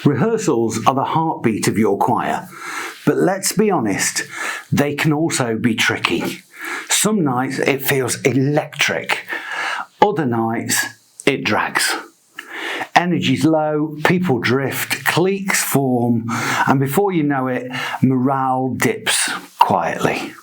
Rehearsals are the heartbeat of your choir, but let's be honest, they can also be tricky. Some nights it feels electric, other nights it drags. Energy's low, people drift, cliques form, and before you know it, morale dips quietly.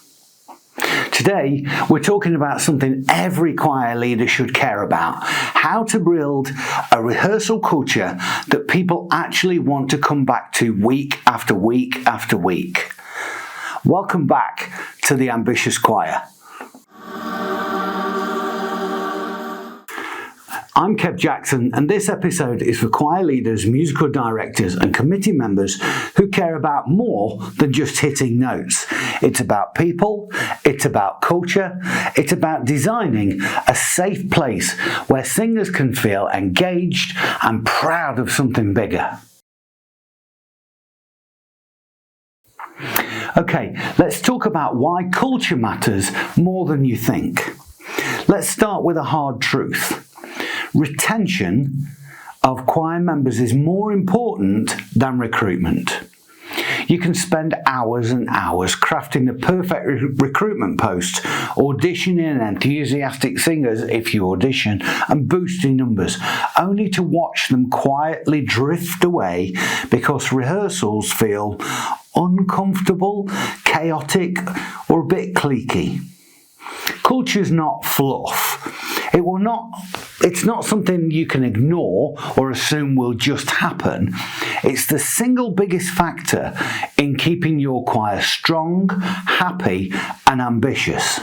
Today, we're talking about something every choir leader should care about: how to build a rehearsal culture that people actually want to come back to week after week after week. Welcome back to the Ambitious Choir. I'm Kev Jackson, and this episode is for choir leaders, musical directors and committee members who care about more than just hitting notes. It's about people, it's about culture, it's about designing a safe place where singers can feel engaged and proud of something bigger. Okay, let's talk about why culture matters more than you think. Let's start with a hard truth. Retention of choir members is more important than recruitment. You can spend hours and hours crafting the perfect recruitment post, auditioning enthusiastic singers if you audition, and boosting numbers, only to watch them quietly drift away because rehearsals feel uncomfortable, chaotic, or a bit cliquey. Culture's not fluff. It's not something you can ignore or assume will just happen. It's the single biggest factor in keeping your choir strong, happy, and ambitious.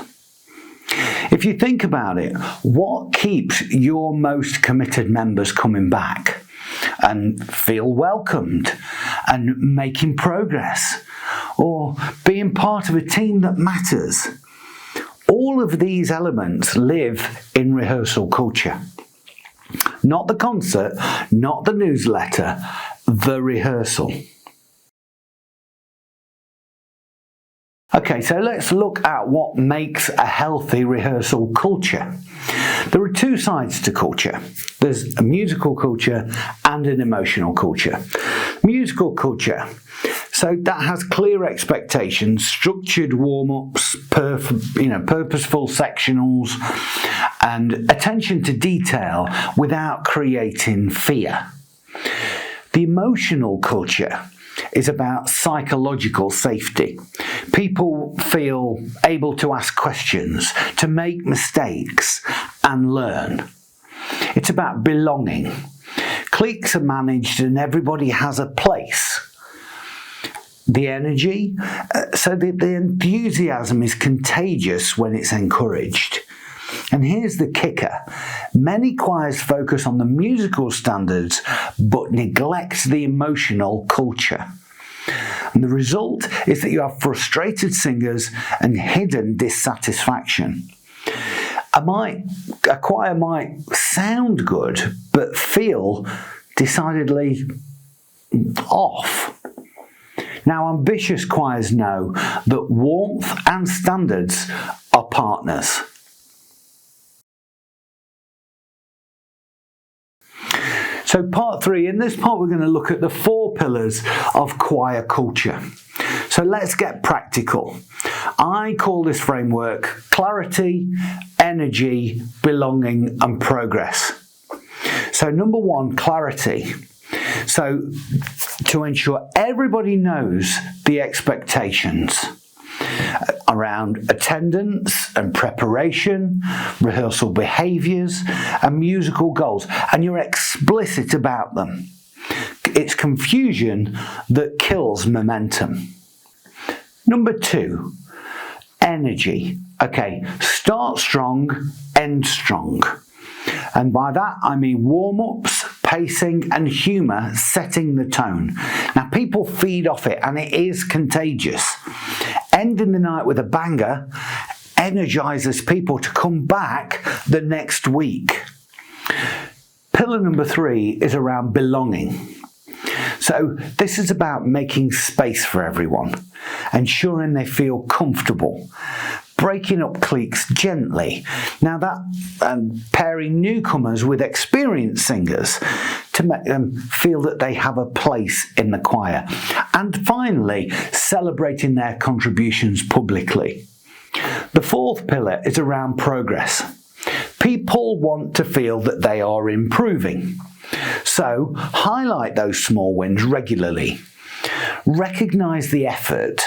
If you think about it, what keeps your most committed members coming back and feel welcomed and making progress or being part of a team that matters? All of these elements live in rehearsal culture. Not the concert, not the newsletter, the rehearsal. Okay, so let's look at what makes a healthy rehearsal culture. There are two sides to culture. There's a musical culture and an emotional culture. Musical culture. So that has clear expectations, structured warm-ups, purposeful sectionals, and attention to detail without creating fear. The emotional culture is about psychological safety. People feel able to ask questions, to make mistakes, and learn. It's about belonging. Cliques are managed and everybody has a place. The energy, so the enthusiasm is contagious when it's encouraged. And here's the kicker. Many choirs focus on the musical standards but neglect the emotional culture. And the result is that you have frustrated singers and hidden dissatisfaction. A choir might sound good but feel decidedly off. Now, ambitious choirs know that warmth and standards are partners. So part 3, in this part we're going to look at the 4 pillars of choir culture. So let's get practical. I call this framework clarity, energy, belonging and progress. So number 1, clarity. So to ensure everybody knows the expectations around attendance and preparation, rehearsal behaviours and musical goals, and you're explicit about them. It's confusion that kills momentum. Number 2, energy. Okay, start strong, end strong. And by that I mean warm-ups, pacing and humour setting the tone. Now people feed off it and it is contagious. Ending the night with a banger energises people to come back the next week. Pillar number 3 is around belonging. So this is about making space for everyone, ensuring they feel comfortable, breaking up cliques gently. Now that and pairing newcomers with experienced singers to make them feel that they have a place in the choir. And finally, celebrating their contributions publicly. The fourth pillar is around progress. People want to feel that they are improving. So, highlight those small wins regularly. Recognise the effort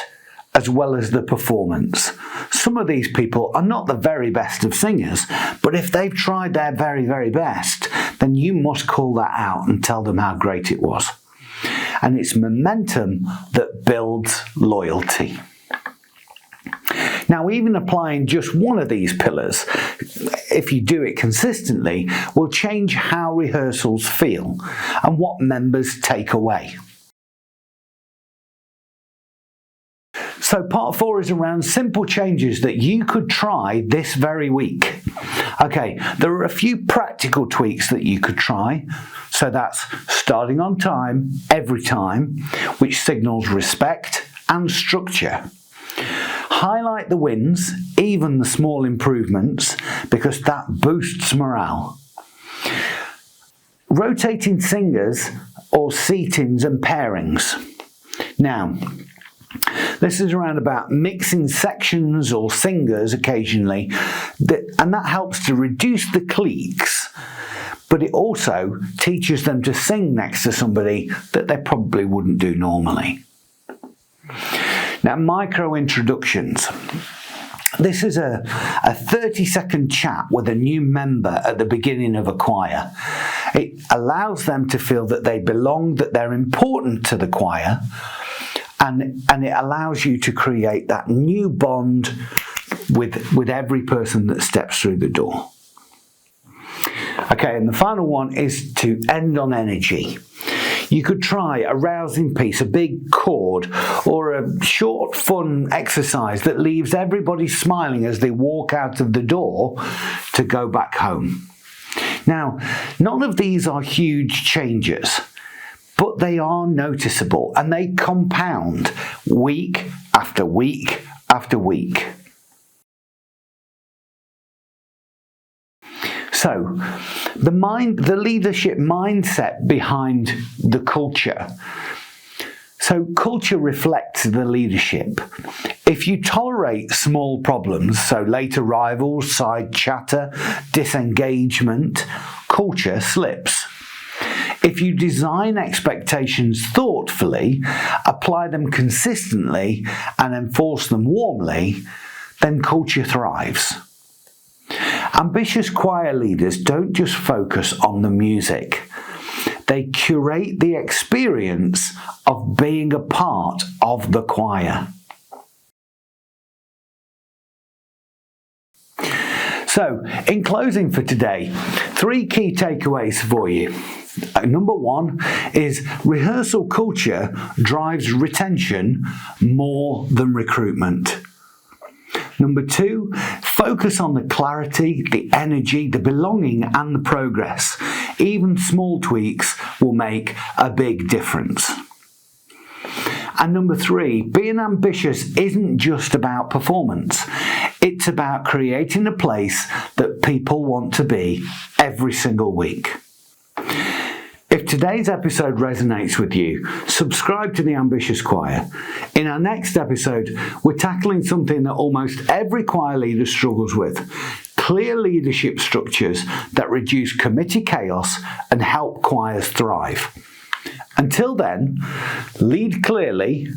as well as the performance. Some of these people are not the very best of singers, but if they've tried their very, very best, then you must call that out and tell them how great it was. And it's momentum that builds loyalty. Now, even applying just one of these pillars, if you do it consistently, will change how rehearsals feel and what members take away. So part 4 is around simple changes that you could try this very week. Okay, there are a few practical tweaks that you could try. So that's starting on time, every time, which signals respect and structure. Highlight the wins, even the small improvements, because that boosts morale. Rotating singers or seatings and pairings. Now, this is around about mixing sections or singers occasionally, and that helps to reduce the cliques, but it also teaches them to sing next to somebody that they probably wouldn't do normally. Now, micro introductions. This is a 30-second chat with a new member at the beginning of a choir. It allows them to feel that they belong, that they're important to the choir, and it allows you to create that new bond with every person that steps through the door. Okay, and the final one is to end on energy. You could try a rousing piece, a big chord, or a short, fun exercise that leaves everybody smiling as they walk out of the door to go back home. Now, none of these are huge changes, but they are noticeable and they compound week after week after week. So, the leadership mindset behind the culture. So, culture reflects the leadership. If you tolerate small problems, so late arrivals, side chatter, disengagement, culture slips. If you design expectations thoughtfully, apply them consistently, and enforce them warmly, then culture thrives. Ambitious choir leaders don't just focus on the music. They curate the experience of being a part of the choir. So, in closing for today, 3 key takeaways for you. Number 1 is rehearsal culture drives retention more than recruitment. Number 2, focus on the clarity, the energy, the belonging and the progress. Even small tweaks will make a big difference. And number 3, being ambitious isn't just about performance. It's about creating a place that people want to be every single week. If today's episode resonates with you, subscribe to The Ambitious Choir. In our next episode, we're tackling something that almost every choir leader struggles with: clear leadership structures that reduce committee chaos and help choirs thrive. Until then, lead clearly,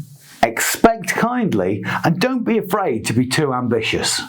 expect kindly, and don't be afraid to be too ambitious.